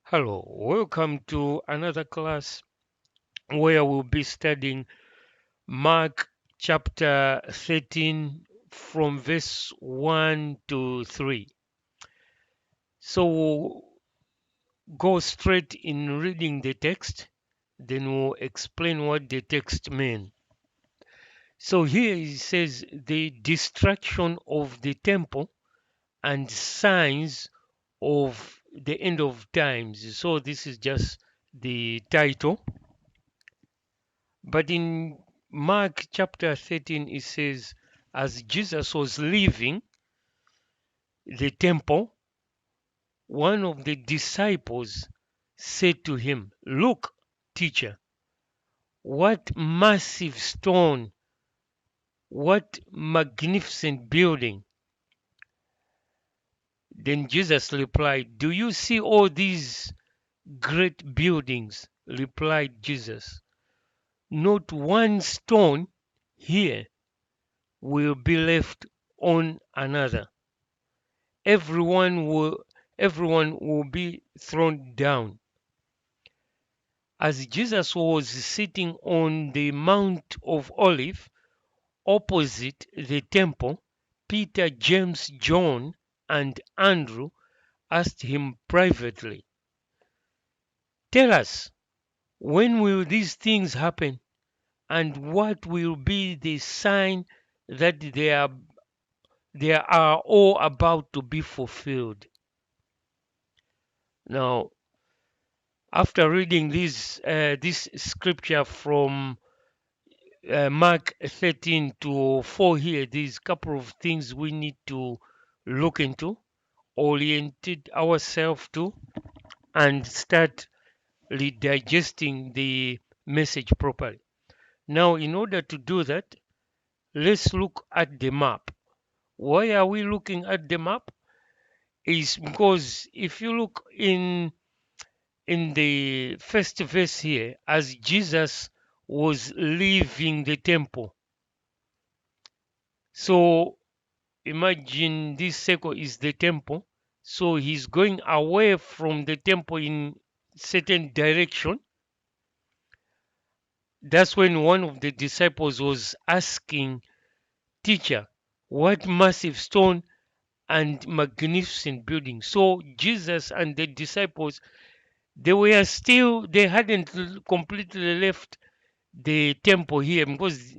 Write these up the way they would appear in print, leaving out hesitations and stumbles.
Hello, welcome to another class where we'll be studying Mark chapter 13 from verse 1 to 3. So we'll go straight in reading the text, then we'll explain what the text means. So here it says the destruction of the temple and signs of the end of times. So this is just the title. But in Mark chapter 13, it says, as Jesus was leaving the temple, one of the disciples said to him, "Look, teacher, what massive stone, what magnificent building." Then Jesus replied, "Do you see all these great buildings?" Replied Jesus, "Not one stone here will be left on another. everyone will everyone will be thrown down." As Jesus was sitting on the Mount of Olives opposite the temple, Peter, James, John, and Andrew asked him privately, "Tell us, when will these things happen, and what will be the sign that they are all about to be fulfilled?" Now, after reading this scripture from Mark 13 to 4 here, there's a couple of things we need to look into, orientate ourselves to, and start redigesting the message properly. Now, in order to do that, let's look at the map. Why are we looking at the map? Is because if you look in the first verse here, as Jesus was leaving the temple. So imagine this circle is the temple. So he's going away from the temple in certain direction. That's when one of the disciples was asking, "Teacher, what massive stone and magnificent building." So Jesus and the disciples, they hadn't completely left the temple here, because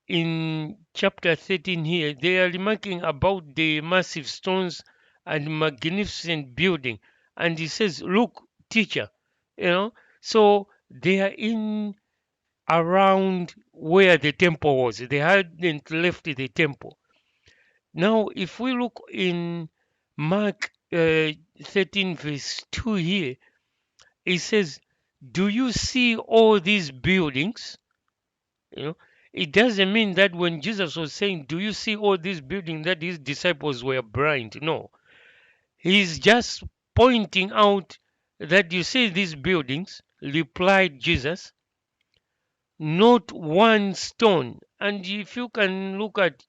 in chapter 13 here they are remarking about the massive stones and magnificent building, and he says, "Look, teacher," you know. So they are in around where the temple was. They hadn't left the temple. Now if we look in Mark 13 verse 2 here, it says, "Do you see all these buildings?" You know, it doesn't mean that when Jesus was saying, "Do you see all these buildings?" that his disciples were blind. No, he's just pointing out that, "You see these buildings," replied Jesus, "not one stone." And if you can look at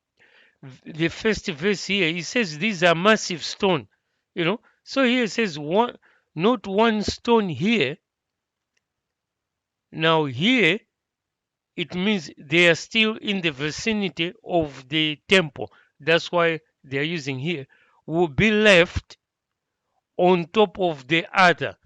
the first verse here, he says these are massive stone. So here it says one, not one stone here. Now here it means they are still in the vicinity of the temple. That's why they are using here. Will be left on top of the other.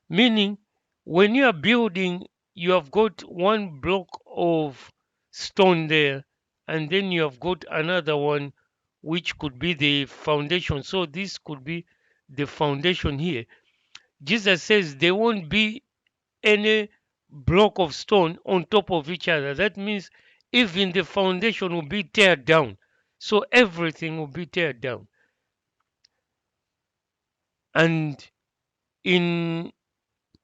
Meaning, when you are building, you have got one block of stone there, and then you have got another one, which could be the foundation. So this could be the foundation here. Jesus says there won't be any block of stone on top of each other. That means even the foundation will be teared down. So everything will be teared down. And in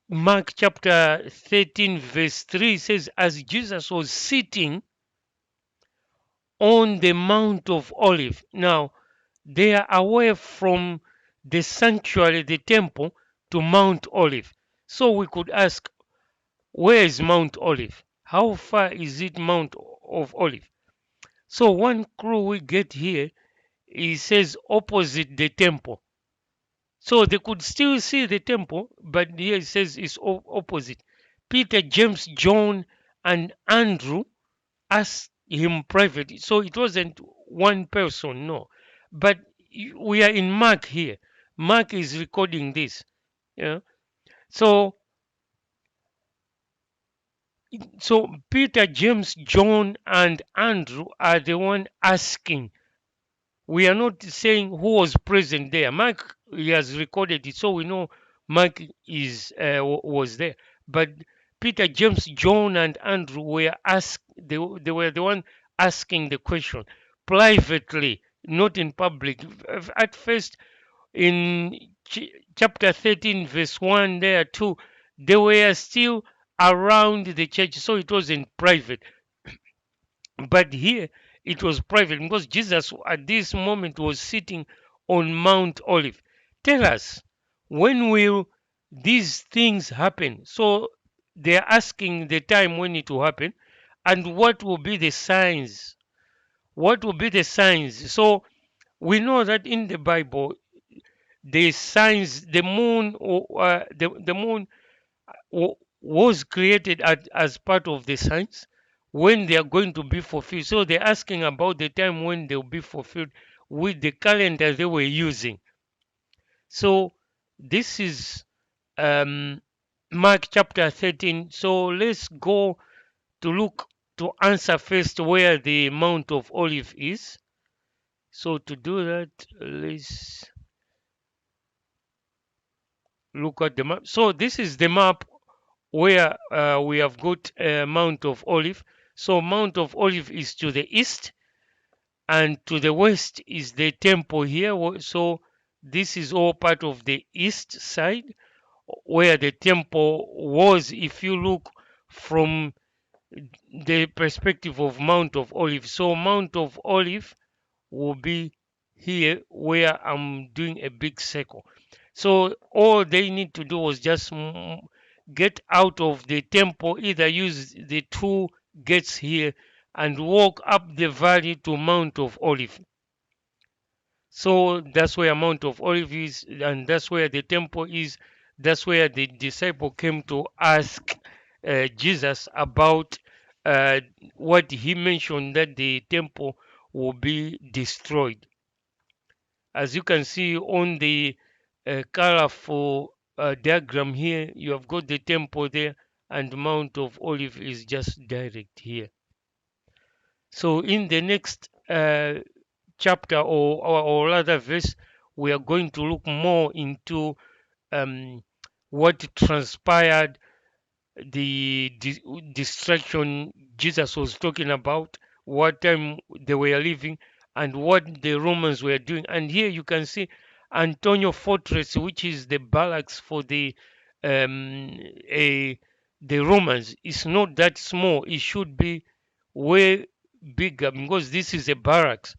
Mark chapter 13, verse 3 says, as Jesus was sitting on the Mount of Olives. Now, they are away from the sanctuary, the temple, to Mount Olive. So we could ask, where is Mount Olive? How far is it Mount of Olive? So one clue we get here, it says opposite the temple. So they could still see the temple, but here it says it's opposite. Peter, James, John, and Andrew asked him privately. So it wasn't one person, no. But we are in Mark here. Mark is recording this. Yeah. So so Peter, James, John, and Andrew are the one asking. We are not saying who was present there. Mark, he has recorded it, so we know Mark is was there. But Peter, James, John, and Andrew were asked. They were the one asking the question privately, not in public. At first, in chapter 13, verse 1, there too, they were still around the church, so it wasn't private. But here it was private because Jesus at this moment was sitting on Mount Olive. Tell us, when will these things happen? So they're asking the time when it will happen and what will be the signs. What will be the signs? So we know that in the Bible, the signs, the moon, the moon was created as part of the signs when they are going to be fulfilled. So they're asking about the time when they'll be fulfilled with the calendar they were using. So this is um, Mark chapter 13. So let's go to look to answer first where the Mount of Olive is. So to do that, let's look at the map. So this is the map where we have got Mount of Olive. So Mount of Olive is to the east, and to the west is the temple here. So this is all part of the east side where the temple was. If you look from the perspective of Mount of Olive, so Mount of Olive will be here where I'm doing a big circle. So all they need to do was just get out of the temple, either use the two gates here and walk up the valley to Mount of Olive. So that's where Mount of Olive is, and that's where the temple is. That's where the disciple came to ask Jesus about what he mentioned, that the temple will be destroyed. As you can see on the colorful diagram here, you have got the temple there, and Mount of Olive is just direct here. So in the next chapter or rather verse, we are going to look more into what transpired, the distraction Jesus was talking about, what time they were living, and what the Romans were doing. And here you can see Antonio Fortress, which is the barracks for um, a, the Romans. It's not that small. It should be way bigger because this is a barracks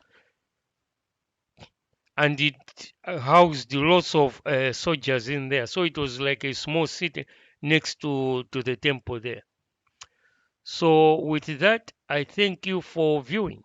and it housed lots of soldiers in there. So it was like a small city next to the temple there. So with that, I thank you for viewing.